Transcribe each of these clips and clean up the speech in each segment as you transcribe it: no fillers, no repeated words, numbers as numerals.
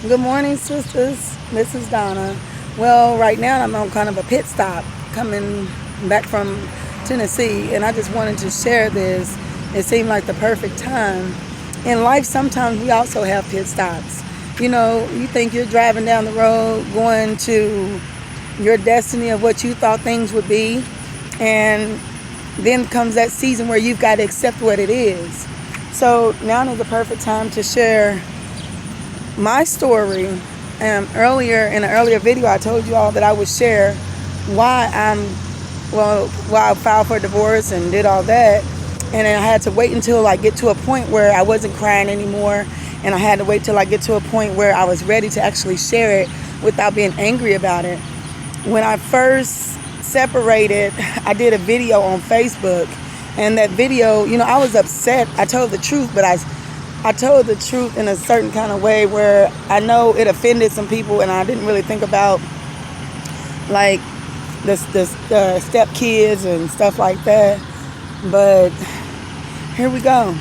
Good morning, sisters. This is Donna. Well, right now I'm on kind of a pit stop coming back from Tennessee, and I just wanted to share this. It seemed like the perfect time. In life, sometimes we also have pit stops. You think you're driving down the road going to your destiny of what you thought things would be, and then comes that season where you've got to accept what it is. So now is the perfect time to share my story. Earlier in an earlier video, I told you all that I would share why I filed for divorce and did all that, and then I had to wait until I get to a point where I wasn't crying anymore, and I had to wait till I get to a point where I was ready to actually share it without being angry about it. When I first separated, I did a video on Facebook, and that video, I was upset. I told the truth, but I told the truth in a certain kind of way where I know it offended some people, and I didn't really think about like the step kids and stuff like that. But here we go.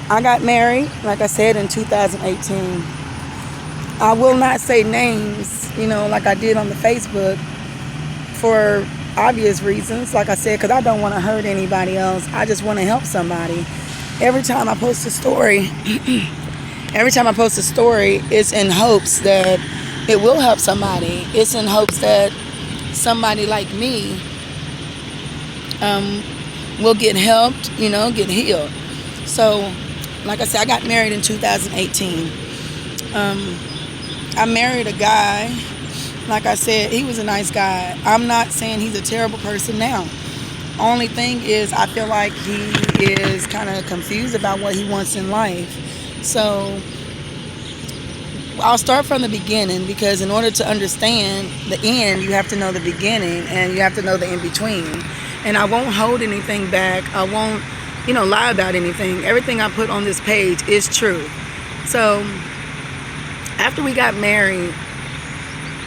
I got married, like I said, in 2018. I will not say names, like I did on the Facebook for obvious reasons. Like I said, because I don't want to hurt anybody else. I just want to help somebody. Every time I post a story, it's in hopes that it will help somebody. It's in hopes that somebody like me will get helped, get healed. So, like I said, I got married in 2018. I married a guy. Like I said, he was a nice guy. I'm not saying he's a terrible person now. Only thing is, I feel like he is kind of confused about what he wants in life. So I'll start from the beginning, because in order to understand the end, you have to know the beginning, and you have to know the in-between. And I won't hold anything back. I won't, lie about anything. Everything I put on this page is true. So after we got married,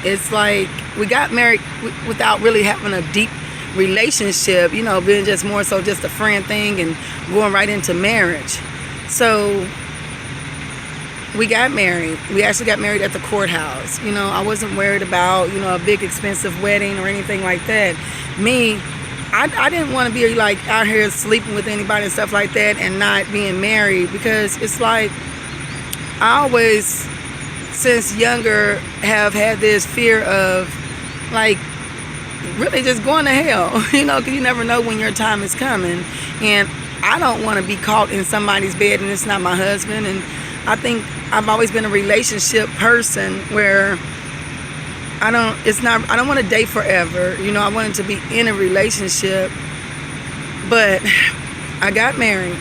it's like we got married without really having a deep relationship, being just more so just a friend thing and going right into marriage. So we got married. We actually got married at the courthouse. I wasn't worried about, a big expensive wedding or anything like that. I didn't want to be like out here sleeping with anybody and stuff like that and not being married, because it's like I always, since younger, have had this fear of like really just going to hell, because you never know when your time is coming. And I don't want to be caught in somebody's bed and it's not my husband. And I think I've always been a relationship person where I don't want to date forever. I wanted to be in a relationship. But I got married.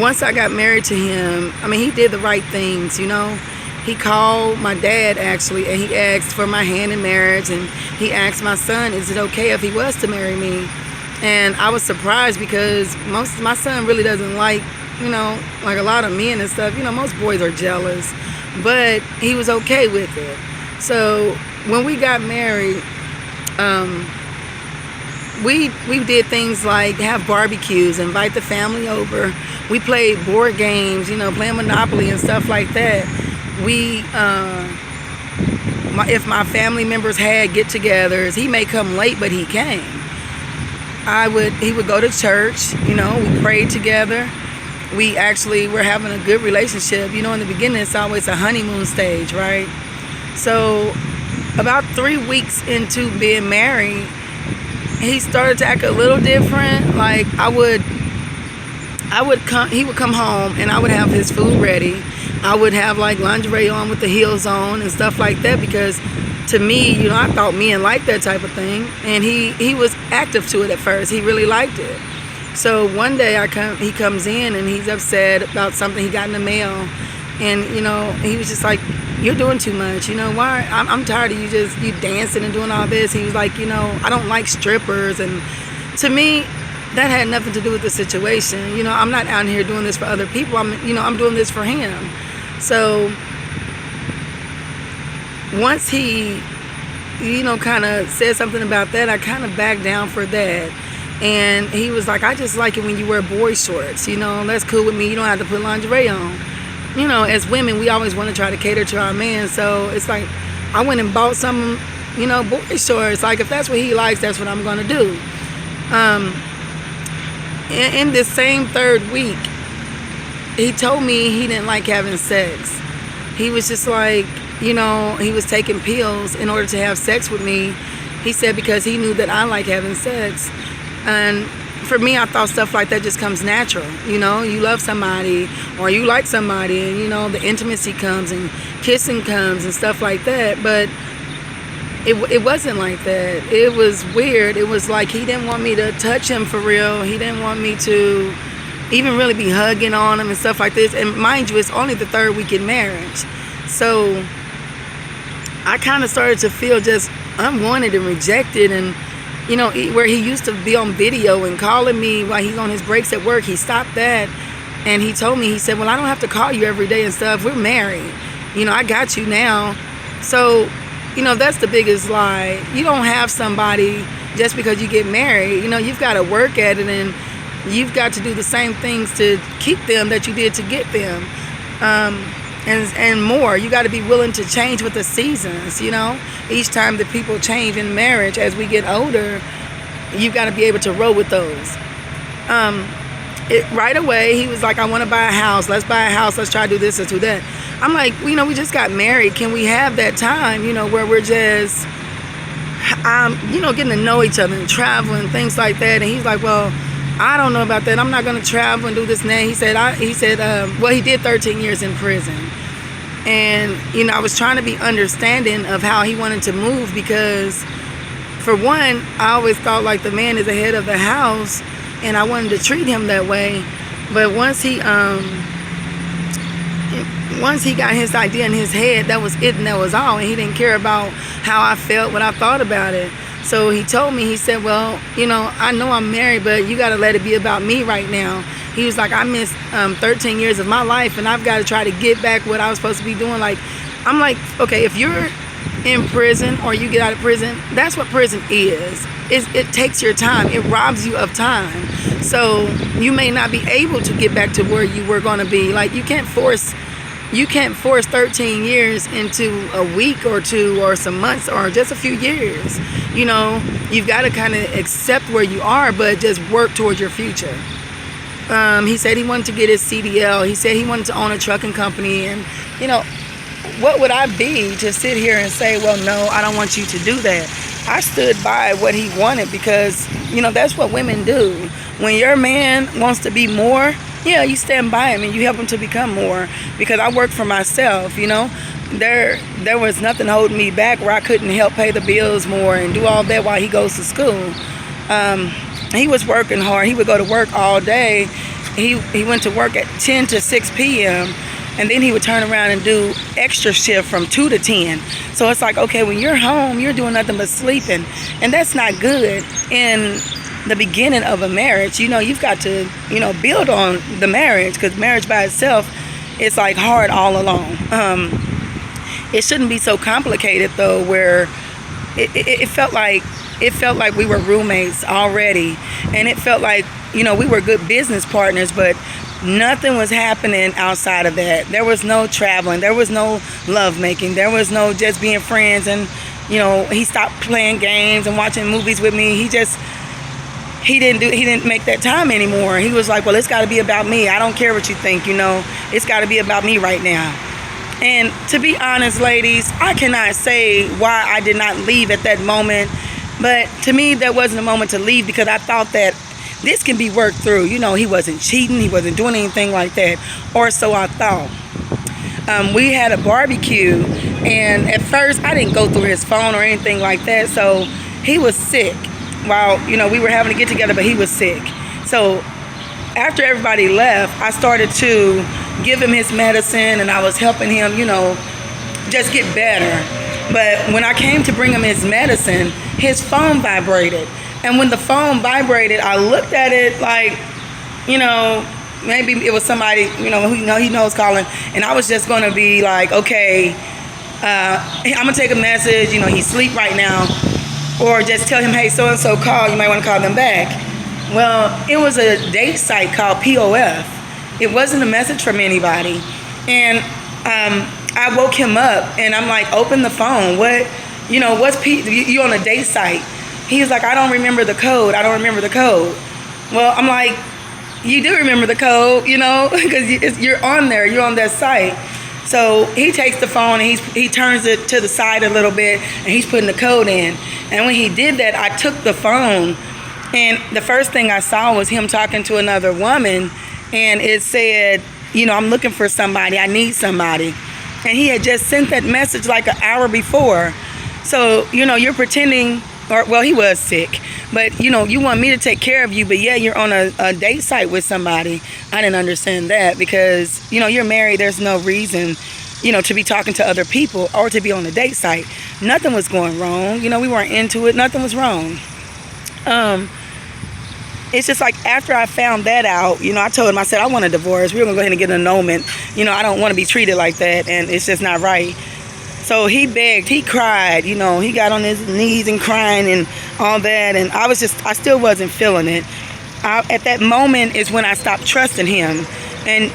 Once I got married to him, he did the right things, He called my dad, actually, and he asked for my hand in marriage, and he asked my son, is it okay if he was to marry me? And I was surprised, because my son really doesn't like, like a lot of men and stuff. Most boys are jealous, but he was okay with it. So when we got married, we did things like have barbecues, invite the family over. We played board games, playing Monopoly and stuff like that. If my family members had get-togethers, he may come late, but he came. He would go to church, we prayed together. We actually were having a good relationship. In the beginning, it's always a honeymoon stage, right? So about 3 weeks into being married, he started to act a little different. Like he would come home and I would have his food ready. I would have like lingerie on with the heels on and stuff like that, because to me, I thought men liked that type of thing. And he was active to it at first. He really liked it. So one day he comes in and he's upset about something he got in the mail. And, he was just like, you're doing too much. Why? I'm tired of you dancing and doing all this. He was like, I don't like strippers. And to me, that had nothing to do with the situation. I'm not out here doing this for other people. I'm doing this for him. So once he, kind of said something about that, I kind of backed down for that. And he was like, I just like it when you wear boy shorts. That's cool with me. You don't have to put lingerie on. as women, we always want to try to cater to our man. So it's like I went and bought some, boy shorts. Like if that's what he likes, that's what I'm going to do. In this same third week, he told me he didn't like having sex. He was just like, he was taking pills in order to have sex with me. He said because he knew that I like having sex. And for me, I thought stuff like that just comes natural. You love somebody or you like somebody and, the intimacy comes and kissing comes and stuff like that. But it wasn't like that. It was weird. It was like he didn't want me to touch him for real. He didn't want me to even really be hugging on him and stuff like this. And mind you, it's only the third week in marriage. So I kind of started to feel just unwanted and rejected. And, where he used to be on video and calling me while he's on his breaks at work, he stopped that. And he told me, he said, well, I don't have to call you every day and stuff. We're married. I got you now. So, that's the biggest lie. You don't have somebody just because you get married. You've got to work at it and you've got to do the same things to keep them that you did to get them. And more. You got to be willing to change with the seasons, Each time that people change in marriage as we get older, you've got to be able to roll with those. Right away, he was like, I want to buy a house. Let's buy a house. Let's try to do this or do that. I'm like, we just got married. Can we have that time, where we're just, getting to know each other and travel and things like that. And he's like, well, I don't know about that. I'm not going to travel and do this and that. He said, well, he did 13 years in prison. And, I was trying to be understanding of how he wanted to move because, for one, I always thought like the man is the head of the house and I wanted to treat him that way. But once he got his idea in his head, that was it and that was all. And he didn't care about how I felt, what I thought about it. So he told me, he said, well, I know I'm married, but you got to let it be about me right now. He was like, I missed 13 years of my life, and I've got to try to get back what I was supposed to be doing. Like, I'm like, okay, if you're in prison or you get out of prison, that's what prison is. It takes your time. It robs you of time. So you may not be able to get back to where you were going to be. Like, you can't force 13 years into a week or two or some months or just a few years. You've got to kind of accept where you are, but just work towards your future. He said he wanted to get his CDL. He said he wanted to own a trucking company. And, what would I be to sit here and say, well, no, I don't want you to do that. I stood by what he wanted because, that's what women do. When your man wants to be more, yeah, you stand by him and you help him to become more. Because I work for myself, There was nothing holding me back where I couldn't help pay the bills more and do all that while he goes to school. He was working hard. He would go to work all day. He went to work at 10 to 6 p.m. and then he would turn around and do extra shift from 2 to 10. So it's like, okay, when you're home, you're doing nothing but sleeping. And that's not good in the beginning of a marriage. You've got to, build on the marriage because marriage by itself, it's like hard all along. It shouldn't be so complicated though, where it felt like we were roommates already, and it felt like we were good business partners, but nothing was happening outside of that. There was no traveling, there was no love making, there was no just being friends. And he stopped playing games and watching movies with me. He didn't make that time anymore. He was like, well, it's got to be about me. I don't care what you think, it's got to be about me right now. And to be honest, ladies, I cannot say why I did not leave at that moment. But to me, that wasn't a moment to leave because I thought that this can be worked through. He wasn't cheating. He wasn't doing anything like that. Or so I thought. We had a barbecue. And at first, I didn't go through his phone or anything like that. So he was sick. While, we were having to get together, but he was sick. So after everybody left, I started to give him his medicine. And I was helping him, just get better. But when I came to bring him his medicine, his phone vibrated. And when the phone vibrated, I looked at it like, maybe it was somebody, who he knows calling. And I was just going to be like, okay, I'm going to take a message. He's asleep right now. Or just tell him, hey, so-and-so called. You might want to call them back. Well, it was a date site called POF. It wasn't a message from anybody. And I woke him up, and I'm like, open the phone. What, what's you on a date site? He's like, I don't remember the code. I don't remember the code. Well, I'm like, you do remember the code, because you're on there. You're on that site. So he takes the phone and he turns it to the side a little bit, and he's putting the code in. And when he did that, I took the phone, and the first thing I saw was him talking to another woman, and it said, I'm looking for somebody. I need somebody. And he had just sent that message like an hour before. So, you're pretending, he was sick, but you want me to take care of you, but yeah, you're on a date site with somebody. I didn't understand that, because you're married. There's no reason to be talking to other people or to be on a date site. Nothing was going wrong. We weren't into it. Nothing was wrong. It's just like after I found that out, I told him, I said, I want a divorce. We're gonna go ahead and get an annulment. I don't want to be treated like that, and it's just not right. So he begged, he cried, he got on his knees and crying and all that. And I still wasn't feeling it. At that moment is when I stopped trusting him. And,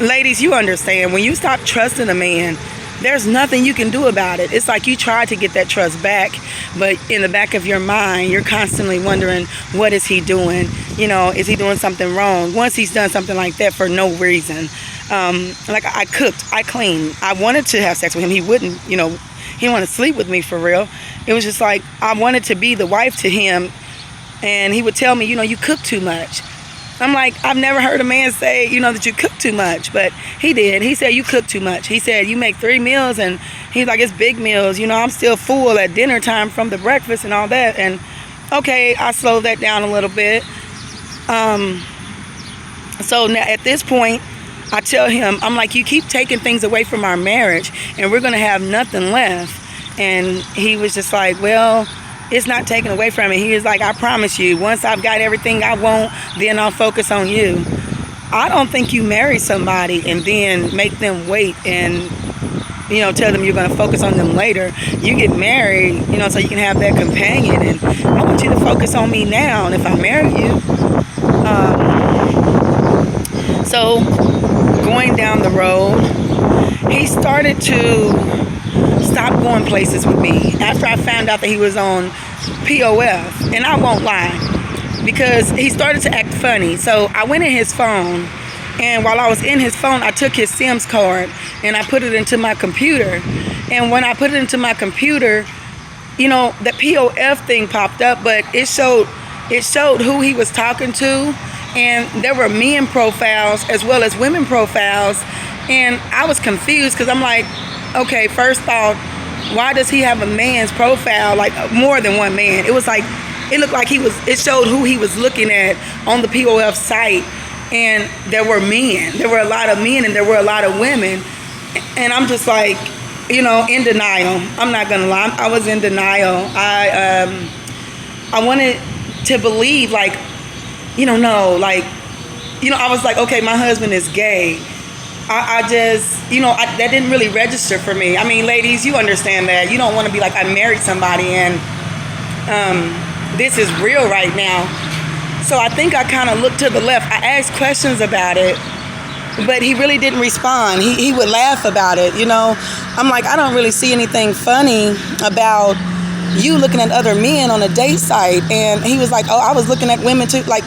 ladies, you understand, when you stop trusting a man, there's nothing you can do about it. It's like you try to get that trust back, but in the back of your mind, you're constantly wondering, what is he doing? Is he doing something wrong? Once he's done something like that for no reason. Like I cooked, I cleaned. I wanted to have sex with him. He wouldn't, he didn't want to sleep with me for real. It was just like, I wanted to be the wife to him, and he would tell me, you cook too much. I'm like, I've never heard a man say, that you cook too much, but he did. He said, you cook too much. He said, you make 3 meals, and he's like, it's big meals. I'm still full at dinner time from the breakfast and all that. And okay, I slowed that down a little bit. So now at this point, I tell him, I'm like, you keep taking things away from our marriage, and we're going to have nothing left. And he was just like, well, it's not taken away from me. He was like, I promise you, once I've got everything I want, then I'll focus on you. I don't think you marry somebody and then make them wait and, tell them you're going to focus on them later. You get married, so you can have that companion. And I want you to focus on me now. And if I marry you, so going down the road, he started to stop going places with me after I found out that he was on POF. And I won't lie, because he started to act funny. So I went in his phone, and while I was in his phone, I took his Sims card and I put it into my computer. And when I put it into my computer, the POF thing popped up, but it showed who he was talking to, and there were men profiles as well as women profiles. And I was confused, because I'm like, okay, first thought, why does he have a man's profile, like more than one man? It was like, it looked like it showed who he was looking at on the POF site, and there were men. There were a lot of men, and there were a lot of women. And I'm just like, in denial. I'm not gonna lie, I was in denial. I wanted to believe, like, no, like, I was like, okay, my husband is gay. I just, that didn't really register for me. I mean, ladies, you understand that. You don't want to be like, I married somebody and this is real right now. So I think I kind of looked to the left. I asked questions about it, but he really didn't respond. He would laugh about it, I'm like, I don't really see anything funny about you looking at other men on a date site. And he was like, oh, I was looking at women too. Like,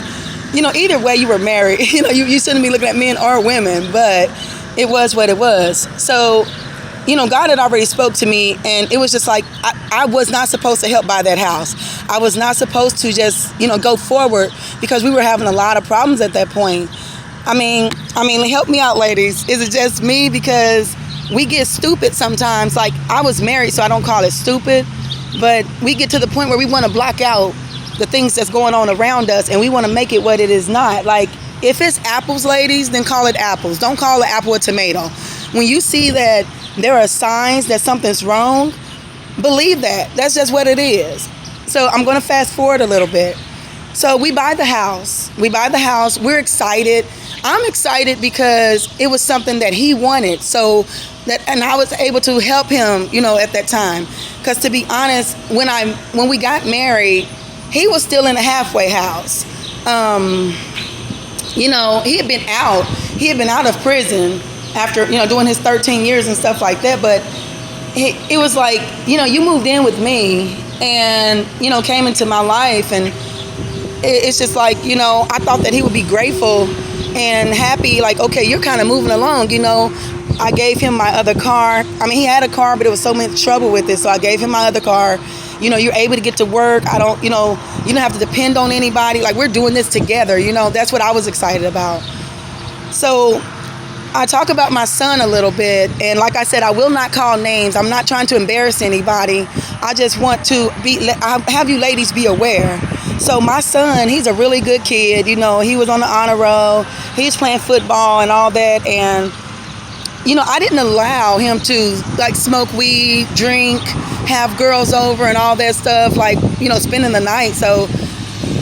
either way, you were married. You shouldn't be looking at men or women, but it was what it was. So, God had already spoke to me, and it was just like, I was not supposed to help buy that house. I was not supposed to just, go forward, because we were having a lot of problems at that point. I mean, help me out, ladies. Is it just me? Because we get stupid sometimes. Like, I was married, so I don't call it stupid, but we get to the point where we want to block out the things that's going on around us, and we want to make it what it is not. Like, if it's apples, ladies, then call it apples. Don't call an apple a tomato. When you see that there are signs that something's wrong, believe that. That's just what it is. So I'm going to fast forward a little bit. So we buy the house. We're excited. I'm excited because it was something that he wanted. And I was able to help him, at that time. Because to be honest, when we got married, he was still in a halfway house. He had been out of prison after, doing his 13 years and stuff like that. But it was like, you moved in with me and, came into my life. And it's just like, I thought that he would be grateful and happy. Like, okay, you're kind of moving along, I gave him my other car. I mean, he had a car, but it was so much trouble with it. So I gave him my other car. You're able to get to work. I don't, you don't have to depend on anybody. Like, we're doing this together. That's what I was excited about. So I talk about my son a little bit. And like I said, I will not call names. I'm not trying to embarrass anybody. I just want to have you ladies be aware. So my son, he's a really good kid. He was on the honor roll. He's playing football and all that. And I didn't allow him to like smoke weed, drink, have girls over and all that stuff, like, spending the night. So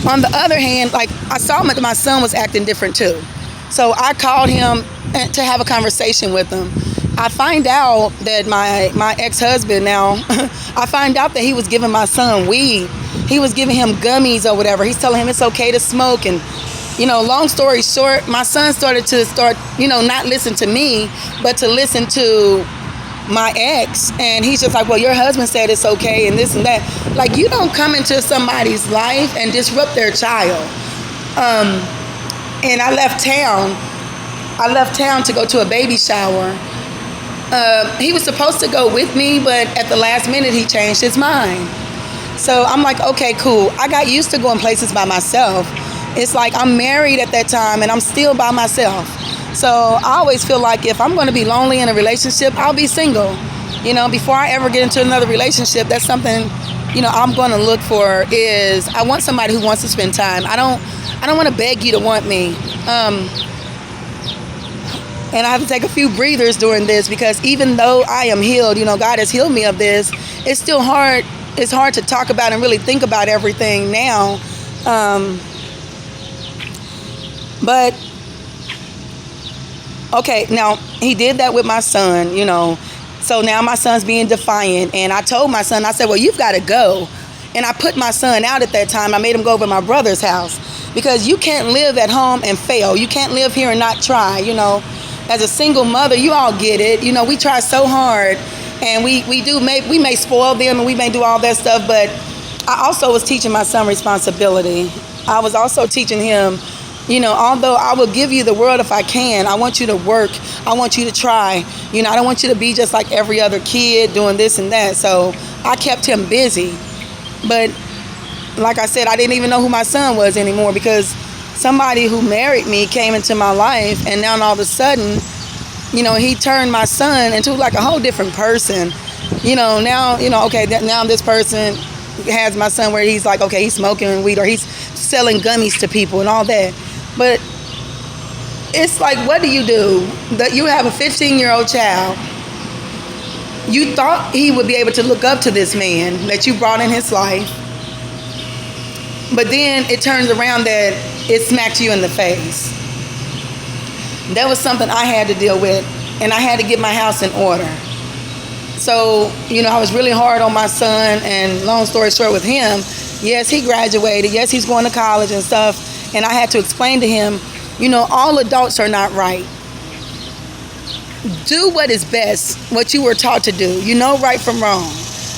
on the other hand, like, I saw that my son was acting different too. So I called him to have a conversation with him. I find out that my ex-husband now, I find out that he was giving my son weed. He was giving him gummies or whatever. He's telling him it's okay to smoke. And long story short, my son started not listen to me, but to listen to my ex. And he's just like, well, your husband said it's okay and this and that. Like, you don't come into somebody's life and disrupt their child. And I left town to go to a baby shower. He was supposed to go with me, but at the last minute, he changed his mind. So I'm like, okay, cool. I got used to going places by myself. It's like I'm married at that time and I'm still by myself. So I always feel like if I'm going to be lonely in a relationship, I'll be single. Before I ever get into another relationship, that's something, I'm going to look for is I want somebody who wants to spend time. I don't want to beg you to want me. And I have to take a few breathers during this because even though I am healed, God has healed me of this, it's still hard. It's hard to talk about and really think about everything now. But, okay, now he did that with my son, So now my son's being defiant. And I told my son, I said, well, you've got to go. And I put my son out at that time. I made him go over to my brother's house because you can't live at home and fail. You can't live here and not try, As a single mother, you all get it. We try so hard. And we may spoil them and we may do all that stuff. But I also was teaching my son responsibility. I was also teaching him, although I will give you the world if I can, I want you to work. I want you to try. I don't want you to be just like every other kid doing this and that. So I kept him busy. But like I said, I didn't even know who my son was anymore because somebody who married me came into my life. And now all of a sudden, he turned my son into like a whole different person. Now, okay, now this person has my son where he's like, okay, he's smoking weed or he's selling gummies to people and all that. But it's like, what do? That you have a 15-year-old child. You thought he would be able to look up to this man that you brought in his life. But then it turns around that it smacked you in the face. That was something I had to deal with, and I had to get my house in order. So, I was really hard on my son, and long story short with him, yes, he graduated. Yes, he's going to college and stuff. And I had to explain to him, all adults are not right. Do what is best, what you were taught to do. Right from wrong.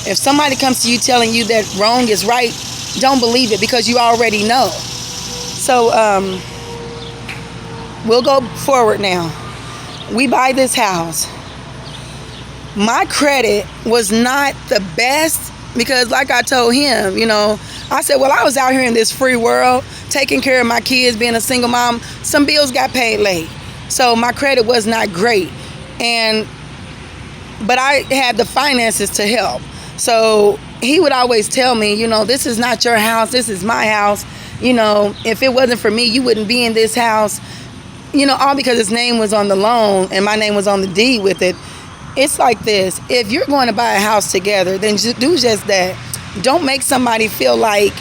If somebody comes to you telling you that wrong is right, don't believe it because you already know. So, we'll go forward now. We buy this house. My credit was not the best because like I told him, I said, well, I was out here in this free world, taking care of my kids, being a single mom. Some bills got paid late. So my credit was not great. But I had the finances to help. So he would always tell me, this is not your house. This is my house. If it wasn't for me, you wouldn't be in this house. All because his name was on the loan and my name was on the deed with it. It's like this. If you're going to buy a house together, then do just that. Don't make somebody feel like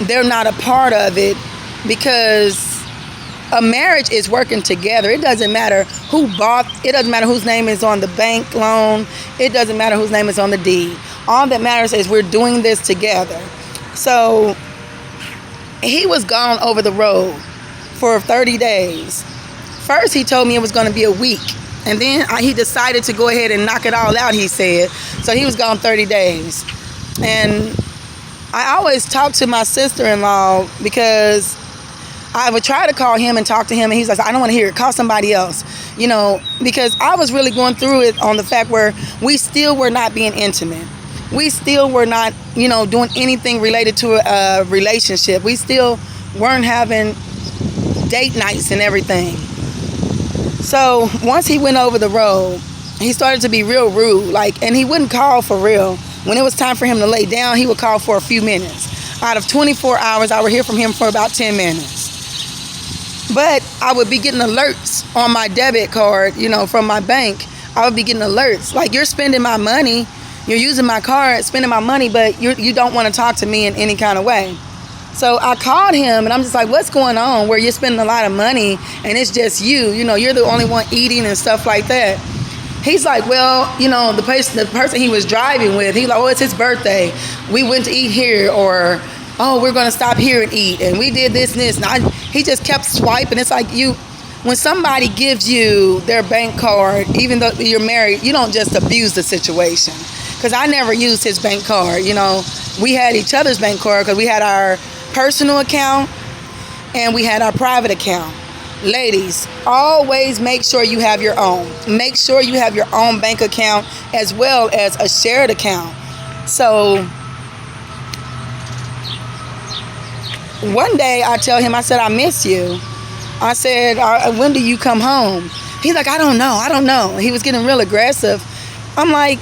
they're not a part of it because a marriage is working together. It doesn't matter who bought. It doesn't matter whose name is on the bank loan. It doesn't matter whose name is on the deed. All that matters is we're doing this together. So he was gone over the road for 30 days. First, he told me it was going to be a week. And then he decided to go ahead and knock it all out, he said. So he was gone 30 days. And I always talk to my sister-in-law because I would try to call him and talk to him, and he's like, I don't want to hear it. Call somebody else. Because I was really going through it on the fact where we still were not being intimate. We still were not, doing anything related to a relationship. We still weren't having date nights and everything. So once he went over the road, he started to be real rude, and he wouldn't call for real. When it was time for him to lay down, he would call for a few minutes. Out of 24 hours, I would hear from him for about 10 minutes. But I would be getting alerts on my debit card, from my bank. I would be getting alerts, like, you're spending my money, you're using my card, spending my money, but you don't want to talk to me in any kind of way. So I called him, and I'm just like, what's going on where you're spending a lot of money and it's just you? You're the only one eating and stuff like that. He's like, well, the person he was driving with, he's like, oh, it's his birthday. We went to eat here, or, oh, we're going to stop here and eat. And we did this and this. And he just kept swiping. It's like when somebody gives you their bank card, even though you're married, you don't just abuse the situation. Because I never used his bank card. We had each other's bank card because we had our personal account and we had our private account. Ladies, always make sure you have your own. Make sure you have your own bank account as well as a shared account. So one day I tell him, I said, I miss you. I said, when do you come home? He's like, I don't know. He was getting real aggressive. I'm like,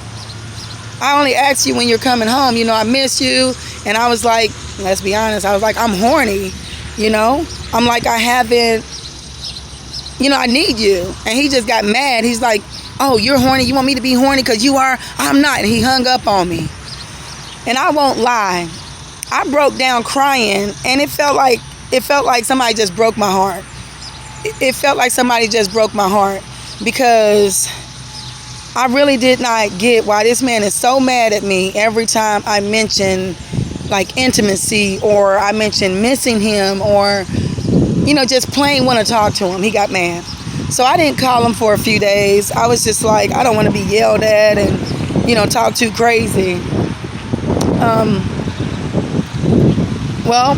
I only asked you when you're coming home. I miss you. And I was like, let's be honest, I was like, I'm horny, I'm like, I haven't, I need you. And he just got mad. He's like, oh, you're horny? You want me to be horny because you are? I'm not. And he hung up on me. And I won't lie, I broke down crying, and it felt like somebody just broke my heart. It felt like somebody just broke my heart, because I really did not get why this man is so mad at me every time I mention intimacy, or I mention missing him, or just plain want to talk to him. He got mad. So I didn't call him for a few days. I was just like, I don't want to be yelled at and talk too crazy. Well,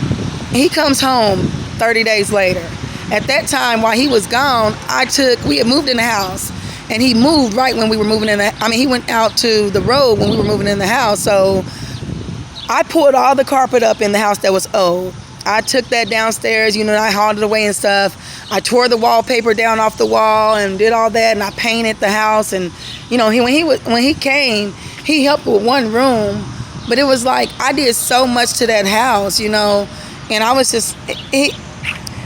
he comes home 30 days later. At that time, while he was gone, we had moved in the house, and he moved right when we were moving in he went out to the road when we were moving in the house. So I pulled all the carpet up in the house that was old. I took that downstairs, I hauled it away and stuff. I tore the wallpaper down off the wall and did all that, and I painted the house. And when he came, he helped with one room, but it was like I did so much to that house, and I was just,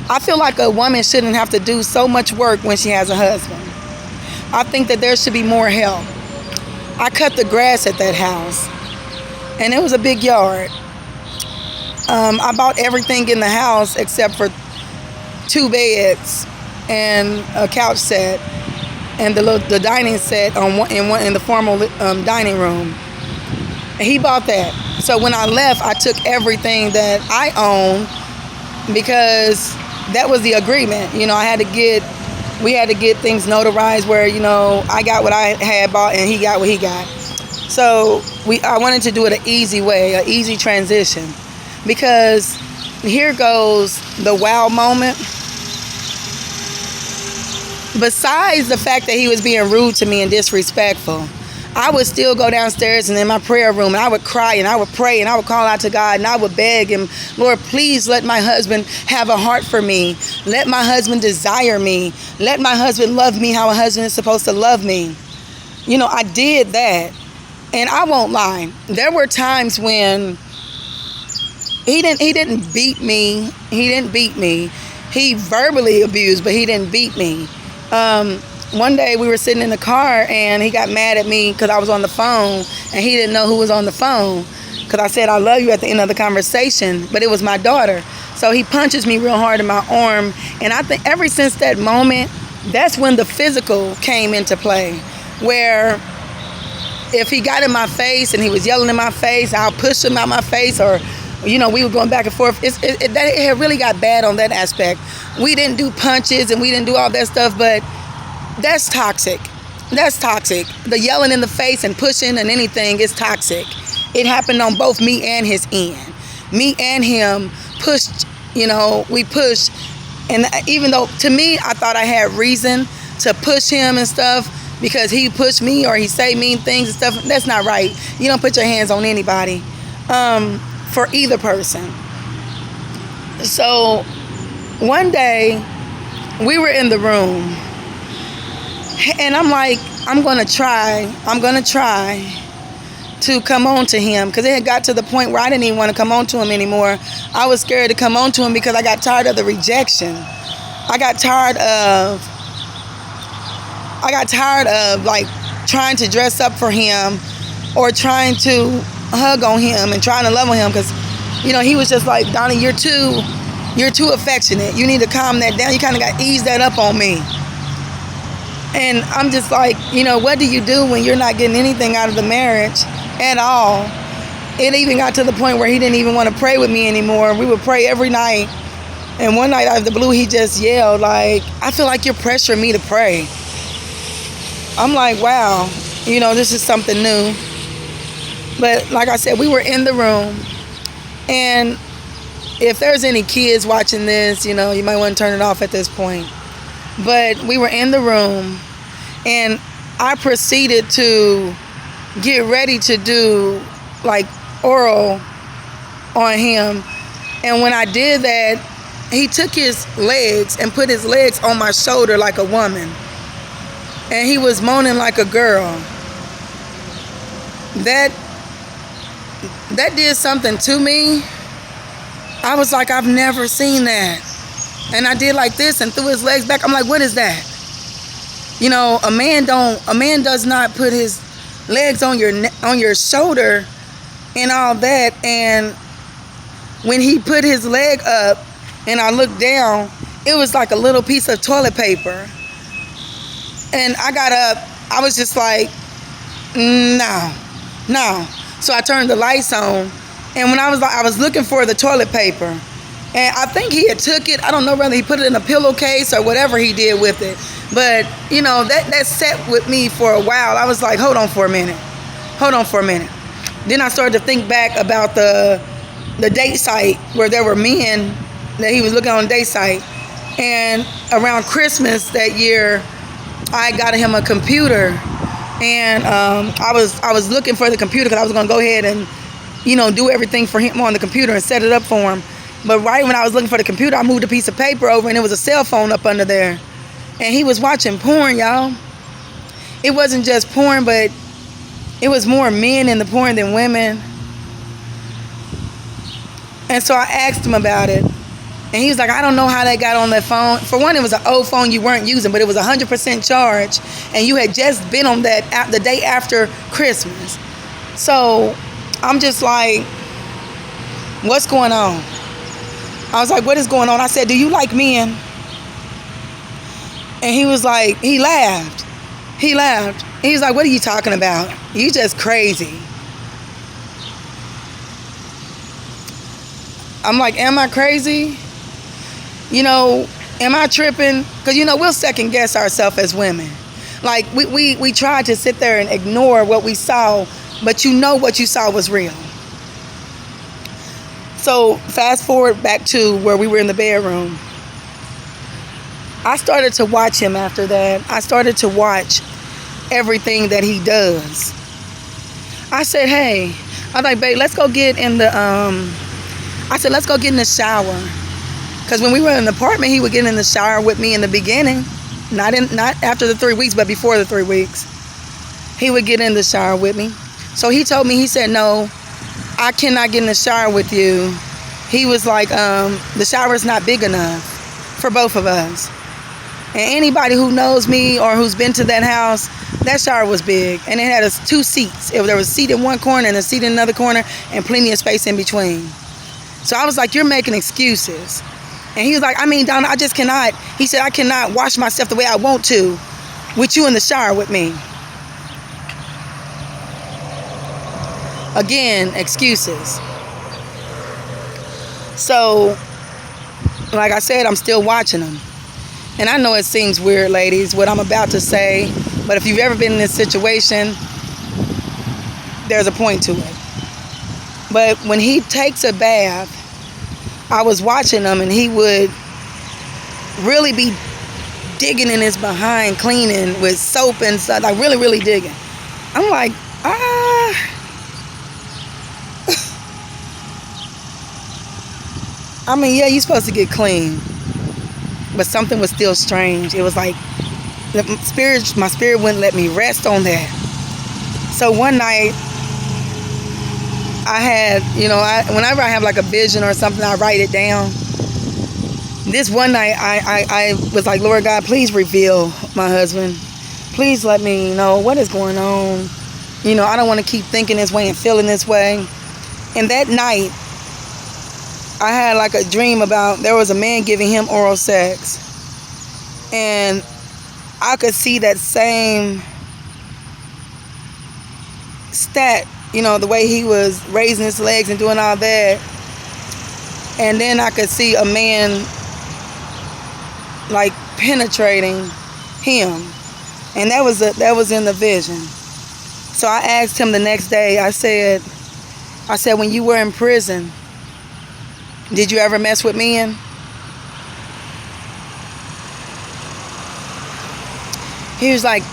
I feel like a woman shouldn't have to do so much work when she has a husband. I think that there should be more help. I cut the grass at that house, and it was a big yard. I bought everything in the house except for 2 beds and a couch set and the dining set in the formal dining room. He bought that. So when I left, I took everything that I own, because that was the agreement. We had to get things notarized where I got what I had bought and he got what he got. So I wanted to do it an easy way, an easy transition. Because here goes the wow moment. Besides the fact that he was being rude to me and disrespectful, I would still go downstairs and in my prayer room, and I would cry and I would pray and I would call out to God and I would beg him, Lord, please let my husband have a heart for me. Let my husband desire me. Let my husband love me how a husband is supposed to love me. I did that. And I won't lie, there were times when he didn't beat me. He verbally abused, but he didn't beat me. One day we were sitting in the car and he got mad at me because I was on the phone, and he didn't know who was on the phone, because I said I love you at the end of the conversation, but it was my daughter. So he punches me real hard in my arm, and I think ever since that moment, that's when the physical came into play, where if he got in my face and he was yelling in my face, I'll push him out my face, or we were going back and forth. It had really got bad on that aspect. We didn't do punches and we didn't do all that stuff, but that's toxic. That's toxic. The yelling in the face and pushing and anything is toxic. It happened on both me and his end. Me and him pushed, we pushed. And even though, to me, I thought I had reason to push him and stuff because he pushed me or he say mean things and stuff. That's not right. You don't put your hands on anybody for either person. So one day we were in the room and I'm like, I'm going to try to come on to him because it had got to the point where I didn't even want to come on to him anymore. I was scared to come on to him because I got tired of the rejection. I got tired of like trying to dress up for him or trying to hug on him and trying to love on him because, he was just like, Donnie, you're too affectionate. You need to calm that down. You kind of got to ease that up on me. And I'm just like, what do you do when you're not getting anything out of the marriage at all? It even got to the point where he didn't even want to pray with me anymore. We would pray every night. And one night out of the blue, he just yelled, like, I feel like you're pressuring me to pray. I'm like, wow, this is something new. But like I said, we were in the room. And if there's any kids watching this, you might want to turn it off at this point. But we were in the room and I proceeded to get ready to do like oral on him. And when I did that, he took his legs and put his legs on my shoulder like a woman. And he was moaning like a girl. That did something to me. I was like, I've never seen that. And I did like this and threw his legs back. I'm like, what is that? A man does not put his legs on your shoulder and all that. And when he put his leg up and I looked down, it was like a little piece of toilet paper. And I got up, I was just like, no. So I turned the lights on. And when I was looking for the toilet paper. And I think he had took it. I don't know whether he put it in a pillowcase or whatever he did with it. But, that sat with me for a while. I was like, hold on for a minute. Then I started to think back about the date site where there were men that he was looking on the date site. And around Christmas that year, I got him a computer. And I was looking for the computer because I was going to go ahead and, do everything for him on the computer and set it up for him. But right when I was looking for the computer, I moved a piece of paper over and there was a cell phone up under there. And he was watching porn, y'all. It wasn't just porn, but it was more men in the porn than women. And so I asked him about it. And he was like, I don't know how that got on that phone. For one, it was an old phone you weren't using, but it was 100% charged. And you had just been on that the day after Christmas. So I'm just like, what's going on? I was like, what is going on? I said, do you like men? And he was like, he laughed. He was like, what are you talking about? You just crazy. I'm like, am I crazy? Am I tripping? Because, we'll second guess ourselves as women. Like, we tried to sit there and ignore what we saw, but what you saw was real. So fast forward back to where we were in the bedroom. I started to watch him after that. I started to watch everything that he does. I said, hey, I was like, babe, let's go get in the shower. Because when we were in the apartment, he would get in the shower with me in the beginning. Not after the 3 weeks, but before the 3 weeks. He would get in the shower with me. So he told me, he said, no, I cannot get in the shower with you. He was like, the shower's not big enough for both of us. And anybody who knows me or who's been to that house, that shower was big. And it had 2 seats. There was a seat in one corner and a seat in another corner and plenty of space in between. So I was like, you're making excuses. And he was like, Donna, I just cannot. He said, I cannot wash myself the way I want to with you in the shower with me. Again, excuses. So, like I said, I'm still watching him. And I know it seems weird, ladies, what I'm about to say, But if you've ever been in this situation, there's a point to it. But when he takes a bath, I was watching him, and he would really be digging in his behind, cleaning with soap and stuff, like really, really digging. I'm like, I mean, yeah, you're supposed to get clean, but something was still strange. It was like my spirit wouldn't let me rest on that. So one night, I had, whenever I have like a vision or something, I write it down. This one night, I was like, Lord God, please reveal my husband. Please let me know what is going on. I don't want to keep thinking this way and feeling this way. And that night, I had like a dream about there was a man giving him oral sex. And I could see that same stat, the way he was raising his legs and doing all that. And then I could see a man like penetrating him. And that was in the vision. So I asked him the next day, I said, when you were in prison, did you ever mess with men? He was like,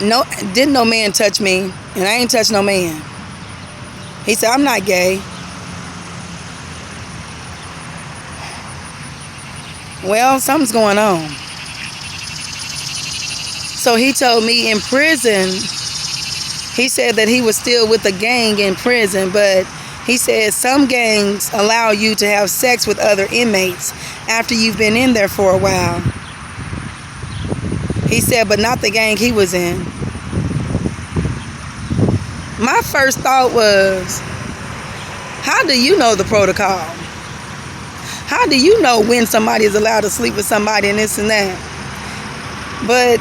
no, didn't no man touch me, and I ain't touched no man. He said, I'm not gay. Well, something's going on. So he told me in prison, he said that he was still with a gang in prison, but he said some gangs allow you to have sex with other inmates after you've been in there for a while. He said, but not the gang he was in. My first thought was, how do you know the protocol? How do you know when somebody is allowed to sleep with somebody and this and that? But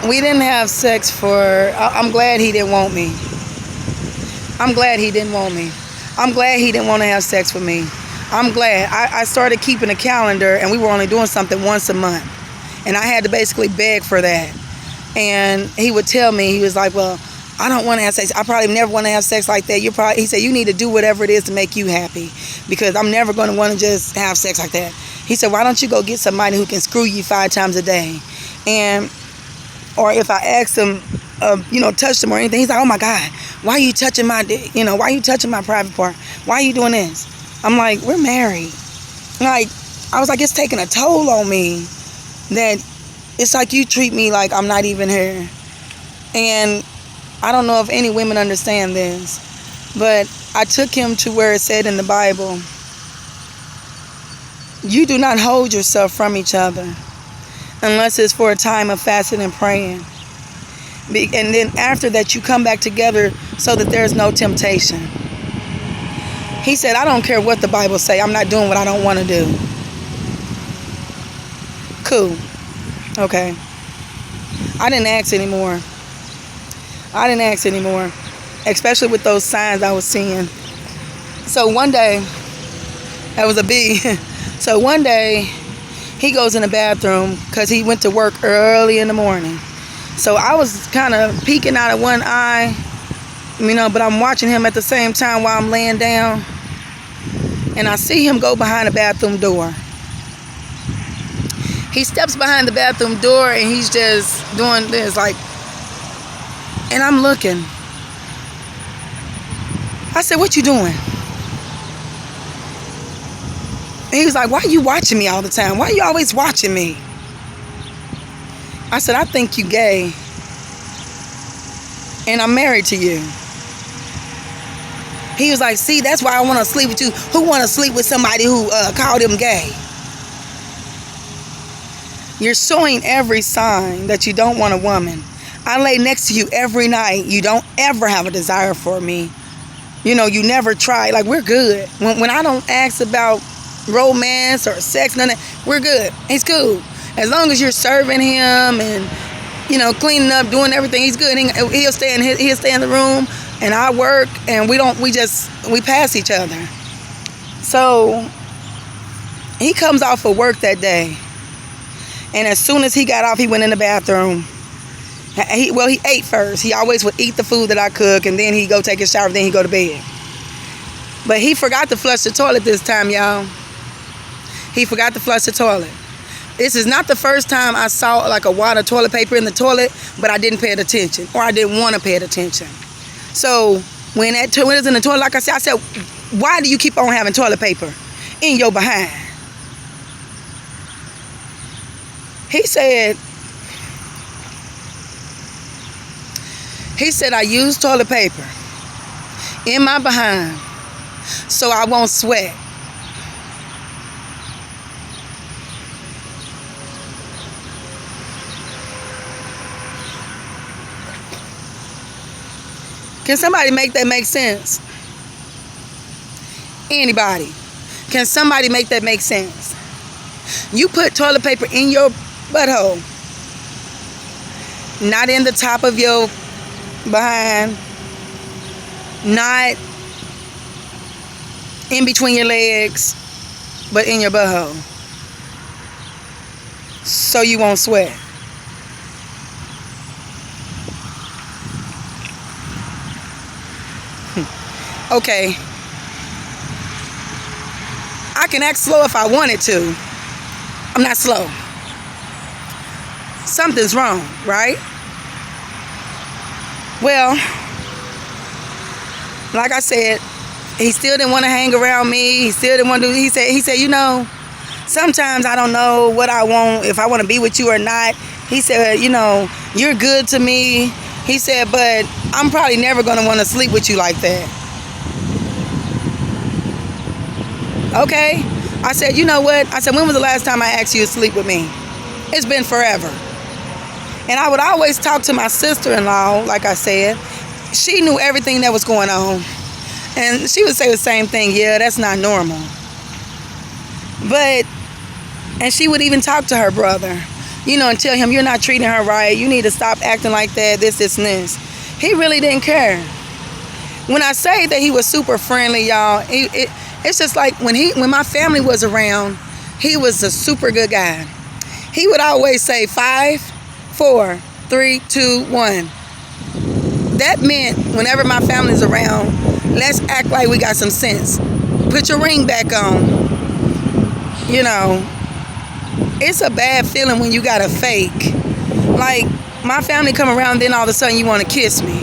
we didn't have sex I'm glad he didn't want me. I'm glad he didn't want me. I'm glad he didn't want to have sex with me. I'm glad. I started keeping a calendar, and we were only doing something once a month. And I had to basically beg for that. And he would tell me, he was like, well, I don't want to have sex. I probably never want to have sex like that. He said, you need to do whatever it is to make you happy, because I'm never going to want to just have sex like that. He said, why don't you go get somebody who can screw you 5 times a day? Or if I ask him, touch them or anything, he's like, oh my God, why are you touching my dick? Why are you touching my private part? Why are you doing this? I'm like, we're married. Like, I was like, it's taking a toll on me that it's like you treat me like I'm not even here. And I don't know if any women understand this, but I took him to where it said in the Bible, you do not hold yourself from each other unless it's for a time of fasting and praying. And then after that, you come back together so that there's no temptation. He said, I don't care what the Bible say. I'm not doing what I don't want to do. Cool. Okay. I didn't ask anymore. Especially with those signs I was seeing. So one day, that was a B. So one day, he goes in the bathroom because he went to work early in the morning. So I was kind of peeking out of one eye, but I'm watching him at the same time while I'm laying down. And I see him go behind the bathroom door. He steps behind the bathroom door and he's just doing this, like, and I'm looking. I said, what you doing? And he was like, why are you watching me all the time? Why are you always watching me? I said, I think you gay. And I'm married to you. He was like, see, that's why I want to sleep with you. Who want to sleep with somebody who called him gay? You're showing every sign that you don't want a woman. I lay next to you every night. You don't ever have a desire for me. You never try. Like, we're good. When I don't ask about romance or sex, none of that, we're good. He's cool. As long as you're serving him and, cleaning up, doing everything, he's good. He'll stay in the room, and I work, and we pass each other. So he comes off of work that day. And as soon as he got off, he went in the bathroom. He ate first. He always would eat the food that I cook, and then he'd go take a shower, then he'd go to bed. But he forgot to flush the toilet this time, y'all. He forgot to flush the toilet. This is not the first time I saw like a wad of toilet paper in the toilet, but I didn't pay attention, or I didn't want to pay attention. So when it was in the toilet, like I said, why do you keep on having toilet paper in your behind? He said, I use toilet paper in my behind so I won't sweat. Can somebody make that make sense? Anybody? Can somebody make that make sense? You put toilet paper in your butthole, not in the top of your behind, not in between your legs, but in your butthole, so you won't sweat. Okay, I can act slow if I wanted to. I'm not slow. Something's wrong, right? Well, like I said, he still didn't want to hang around me. He still didn't want to. He said, you know, sometimes I don't know what I want, if I want to be with you or not. He said, you know, you're good to me. He said, but I'm probably never going to want to sleep with you like that. Okay? I said, you know what? I said, when was the last time I asked you to sleep with me? It's been forever. And I would always talk to my sister-in-law, like I said. She knew everything that was going on. And she would say the same thing, yeah, that's not normal. And she would even talk to her brother, you know, and tell him, you're not treating her right. You need to stop acting like that, this, and this. He really didn't care. When I say that he was super friendly, y'all, it's just like when my family was around, he was a super good guy. He would always say 5, 4, 3, 2, 1. That meant whenever my family's around, let's act like we got some sense. Put your ring back on. You know, it's a bad feeling when you got a fake. Like, my family come around, then all of a sudden you want to kiss me.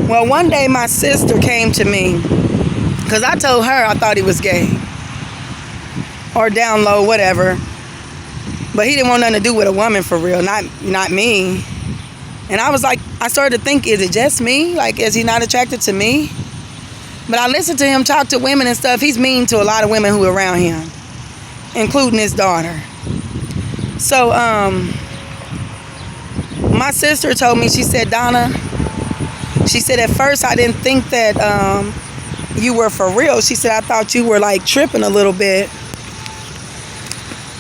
Well, one day my sister came to me because I told her I thought he was gay or down low, whatever. But he didn't want nothing to do with a woman for real, not me. And I was like, I started to think, is it just me? Like, is he not attracted to me? But I listened to him talk to women and stuff. He's mean to a lot of women who are around him, including his daughter. So, my sister told me, she said, Donna, she said, at first I didn't think that you were for real. She said, I thought you were like tripping a little bit.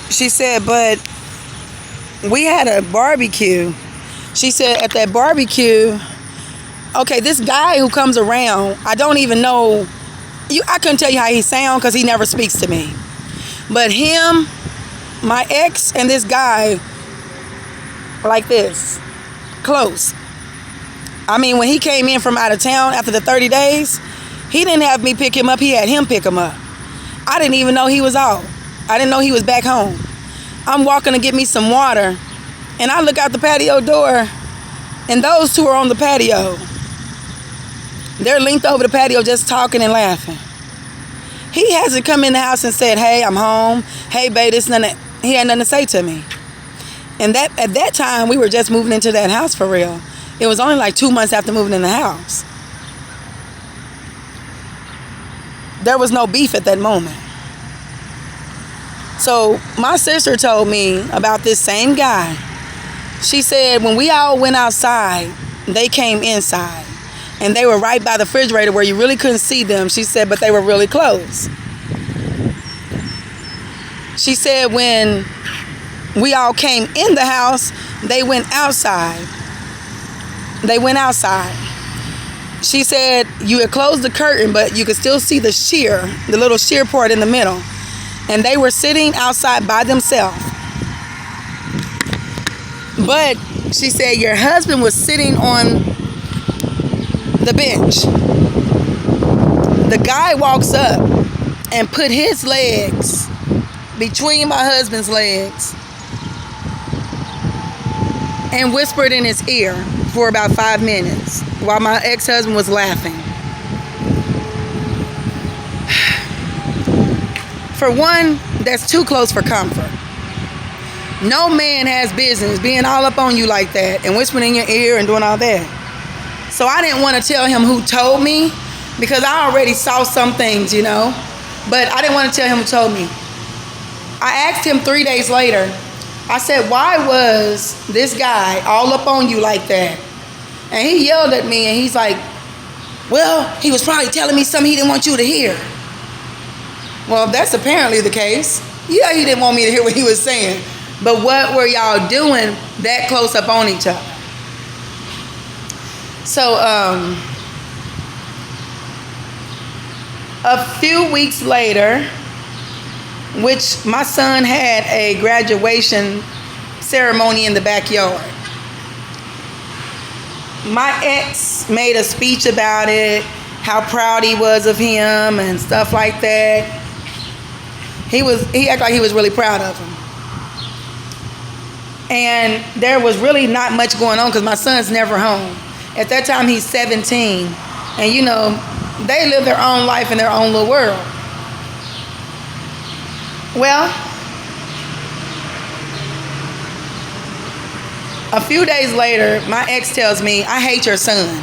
She said, but we had a barbecue. She said, at that barbecue, okay, this guy who comes around, I don't even know, I couldn't tell you how he sounds because he never speaks to me. But him, my ex, and this guy, like this, close. I mean, when he came in from out of town after the 30 days, he didn't have me pick him up. He had him pick him up. I didn't even know he was out. I didn't know he was back home. I'm walking to get me some water, and I look out the patio door, and those two are on the patio. They're linked over the patio just talking and laughing. He hasn't come in the house and said, hey, I'm home. Hey, babe, this and that. He had nothing to say to me. And at that time, we were just moving into that house for real. It was only like 2 months after moving in the house. There was no beef at that moment. So my sister told me about this same guy. She said when we all went outside, they came inside. And they were right by the refrigerator where you really couldn't see them. She said, but they were really close. She said when we all came in the house, they went outside. They went outside. She said you had closed the curtain, but you could still see the sheer, the little sheer part in the middle. and they were sitting outside by themselves. But she said your husband was sitting on the bench. The guy walks up and put his legs between my husband's legs and whispered in his ear for about 5 minutes while my ex-husband was laughing. For one, that's too close for comfort. No man has business being all up on you like that and whispering in your ear and doing all that. So I didn't want to tell him who told me, because I already saw some things, you know. But I didn't want to tell him who told me. I asked him 3 days later, I said, why was this guy all up on you like that? And he yelled at me and he's like, well, he was probably telling me something he didn't want you to hear. Well, that's apparently the case. Yeah, he didn't want me to hear what he was saying. But what were y'all doing that close up on each other? So, a few weeks later, which my son had a graduation ceremony in the backyard. My ex made a speech about it, how proud he was of him and stuff like that. He acted like he was really proud of him. And there was really not much going on because my son's never home. At that time, he's 17. And you know, they live their own life in their own little world. Well, a few days later, my ex tells me, I hate your son.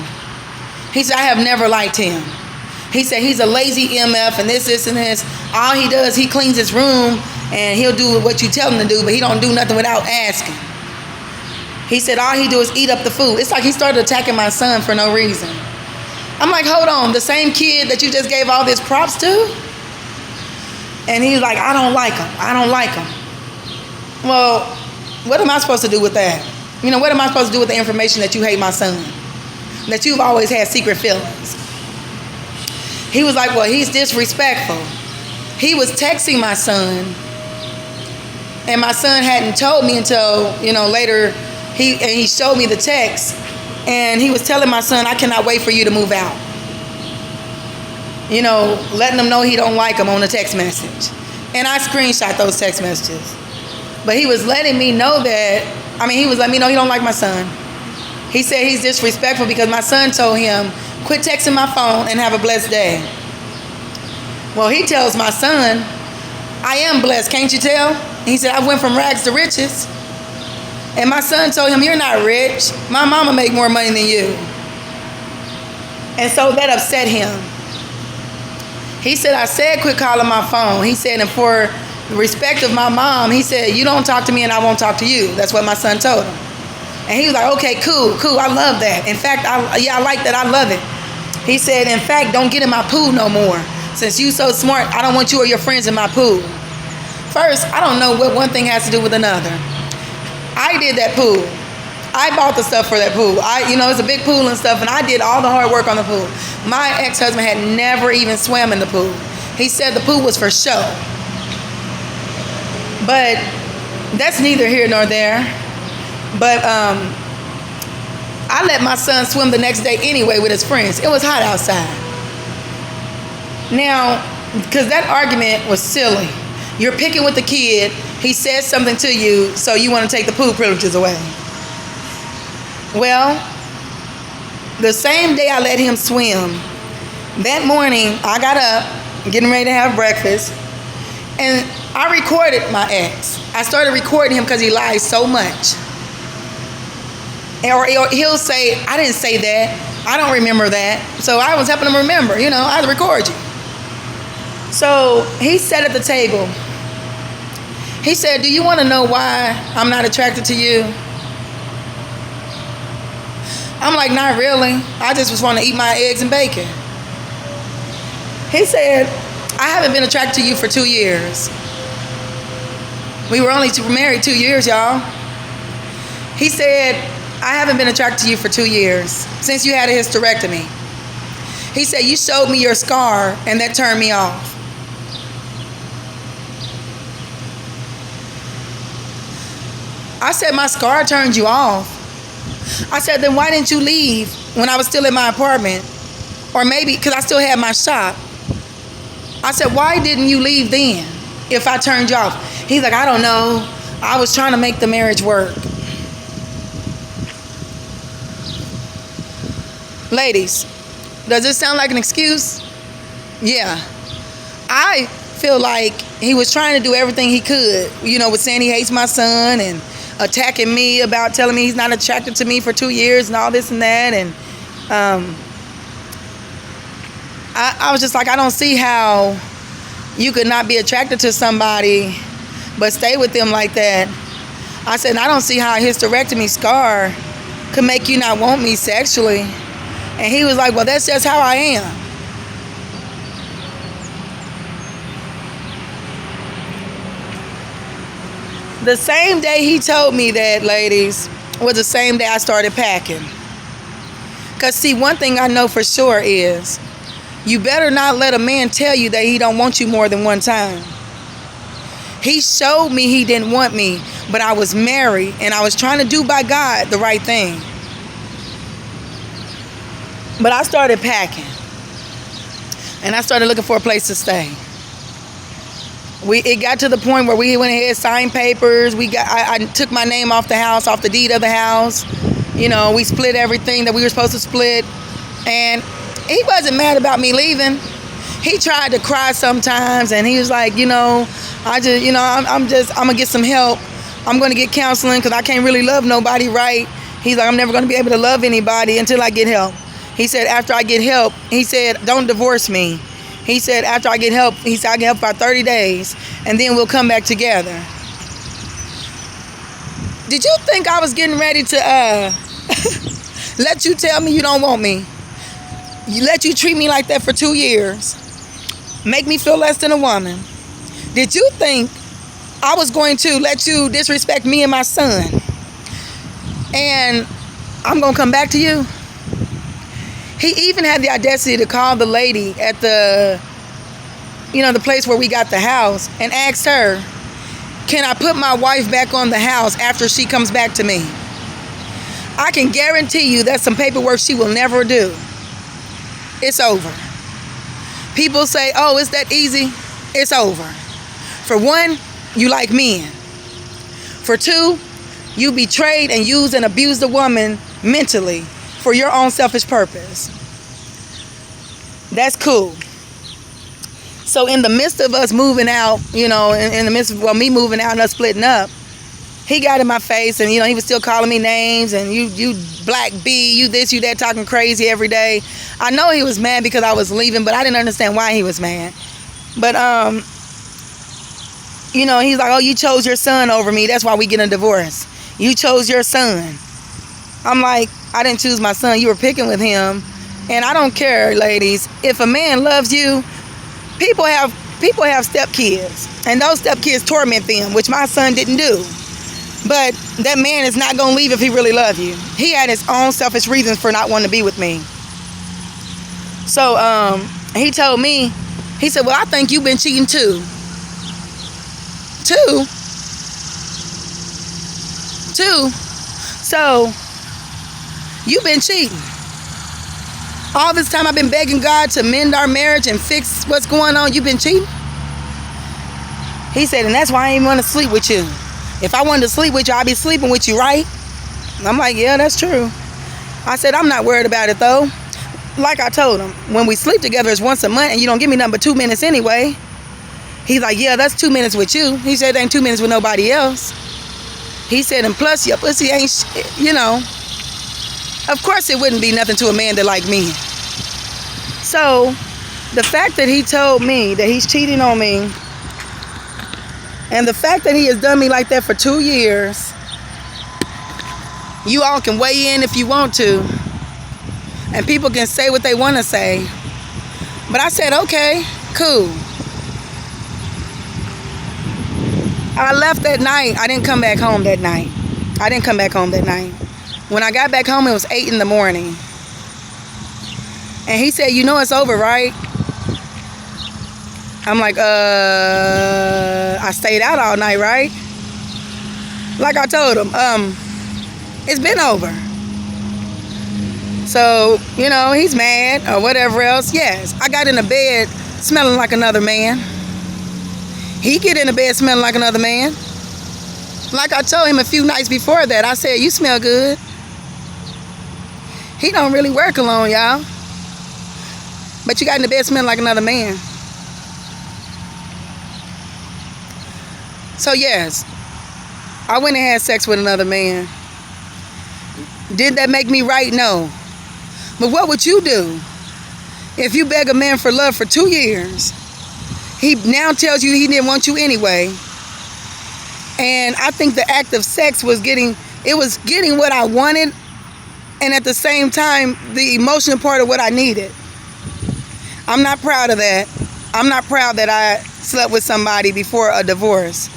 He said, I have never liked him. He said, he's a lazy MF and this, and this. All he does, he cleans his room and he'll do what you tell him to do, but he don't do nothing without asking. He said, all he do is eat up the food. It's like he started attacking my son for no reason. I'm like, hold on, the same kid that you just gave all this props to? And he's like, I don't like him. I don't like him. Well, what am I supposed to do with that? You know, what am I supposed to do with the information that you hate my son? That you've always had secret feelings? He was like, well, he's disrespectful. He was texting my son, and my son hadn't told me until, you know, later. He showed me the text, and he was telling my son, I cannot wait for you to move out. You know, letting him know he don't like him on a text message. And I screenshot those text messages. But he was letting me know that, he was letting me know he don't like my son. He said he's disrespectful because my son told him, quit texting my phone and have a blessed day. Well, he tells my son, I am blessed, can't you tell? And he said, I went from rags to riches. And my son told him, you're not rich. My mama make more money than you. And so that upset him. He said, I said quit calling my phone. He said, and for the respect of my mom, he said, you don't talk to me and I won't talk to you. That's what my son told him. And he was like, okay, cool, I love that. In fact, I like that, I love it. He said, in fact, don't get in my pool no more. Since you so smart, I don't want you or your friends in my pool. First, I don't know what one thing has to do with another. I did that pool. I bought the stuff for that pool. It's a big pool and stuff, and I did all the hard work on the pool. My ex-husband had never even swam in the pool. He said the pool was for show. But that's neither here nor there. But I let my son swim the next day anyway with his friends. It was hot outside. Now, because that argument was silly. You're picking with the kid. He says something to you, so you want to take the pool privileges away. Well, the same day I let him swim, that morning I got up, getting ready to have breakfast, and I recorded my ex. I started recording him because he lies so much. Or he'll say, I didn't say that. I don't remember that. So I was helping him remember, I had to record you. So he sat at the table. He said, do you want to know why I'm not attracted to you? I'm like, not really. I just was wanting to eat my eggs and bacon. He said, I haven't been attracted to you for 2 years. We were only married 2 years, y'all. He said, I haven't been attracted to you for 2 years, since you had a hysterectomy. He said, you showed me your scar, and that turned me off. I said, my scar turned you off. I said, then why didn't you leave when I was still in my apartment? Or maybe because I still had my shop. I said, why didn't you leave then if I turned you off? He's like, I don't know. I was trying to make the marriage work. Ladies, does this sound like an excuse? Yeah. I feel like he was trying to do everything he could, with saying he hates my son and attacking me about telling me he's not attracted to me for 2 years and all this and that. And I was just like, I don't see how you could not be attracted to somebody but stay with them like that. I said, and I don't see how a hysterectomy scar could make you not want me sexually. And he was like, well, that's just how I am. The same day he told me that, ladies, was the same day I started packing. Because, see, one thing I know for sure is you better not let a man tell you that he don't want you more than one time. He showed me he didn't want me, but I was married, and I was trying to do by God the right thing. But I started packing, and I started looking for a place to stay. It got to the point where we went ahead, signed papers. I took my name off the house, off the deed of the house. We split everything that we were supposed to split. And he wasn't mad about me leaving. He tried to cry sometimes, and he was like, I'm gonna get some help. I'm gonna get counseling because I can't really love nobody right. He's like, I'm never gonna be able to love anybody until I get help. He said, after I get help, he said, don't divorce me. He said, after I get help, he said, I get help for 30 days, and then we'll come back together. Did you think I was getting ready to let you tell me you don't want me? Let you treat me like that for 2 years? Make me feel less than a woman? Did you think I was going to let you disrespect me and my son? And I'm going to come back to you? He even had the audacity to call the lady at the place where we got the house and asked her, can I put my wife back on the house after she comes back to me? I can guarantee you that's some paperwork she will never do. It's over. People say, oh, it's that easy. It's over. For one, you like men. For two, you betrayed and used and abused a woman mentally for your own selfish purpose. That's cool. So in the midst of us moving out, in the midst of me moving out and us splitting up, he got in my face and, he was still calling me names and you black B, you this, you that, talking crazy every day. I know he was mad because I was leaving, but I didn't understand why he was mad. But, he's like, oh, you chose your son over me. That's why we get a divorce. You chose your son. I'm like, I didn't choose my son. You were picking with him. And I don't care, ladies. If a man loves you, people have stepkids. And those stepkids torment them, which my son didn't do. But that man is not going to leave if he really loves you. He had his own selfish reasons for not wanting to be with me. So he told me, he said, well, I think you've been cheating too. Two. So you've been cheating. All this time I've been begging God to mend our marriage and fix what's going on. You've been cheating? He said, and that's why I ain't want to sleep with you. If I wanted to sleep with you, I'd be sleeping with you, right? I'm like, yeah, that's true. I said, I'm not worried about it, though. Like I told him, when we sleep together, it's once a month, and you don't give me nothing but 2 minutes anyway. He's like, yeah, that's 2 minutes with you. He said, it ain't 2 minutes with nobody else. He said, and plus, your pussy ain't, Of course, it wouldn't be nothing to a man that like me. So, the fact that he told me that he's cheating on me, and the fact that he has done me like that for 2 years, you all can weigh in if you want to. And people can say what they want to say. But I said, okay, cool. I left that night. I didn't come back home that night. When I got back home, it was 8 in the morning. And he said, you know it's over, right? I'm like, I stayed out all night, right? Like I told him, it's been over. So, you know, he's mad or whatever else. Yes, I got in the bed smelling like another man. He get in the bed smelling like another man. Like I told him a few nights before that, I said, you smell good. He don't really wear cologne, y'all. But you got in the bed smelling like another man. So yes, I went and had sex with another man. Did that make me right? No. But what would you do if you beg a man for love for 2 years? He now tells you he didn't want you anyway. And I think the act of sex was getting what I wanted, and at the same time, the emotional part of what I needed. I'm not proud of that. I'm not proud that I slept with somebody before a divorce.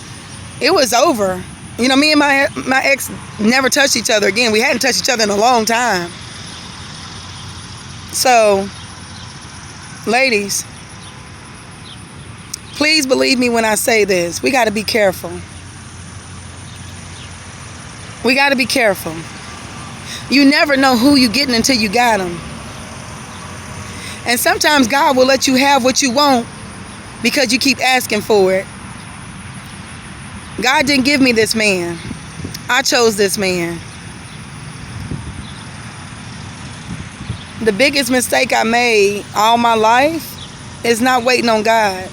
It was over. You know, me and my ex never touched each other again. We hadn't touched each other in a long time. So, ladies, please believe me when I say this. We got to be careful. We got to be careful. You never know who you're getting until you got them. And sometimes God will let you have what you want because you keep asking for it. God didn't give me this man. I chose this man. The biggest mistake I made all my life is not waiting on God.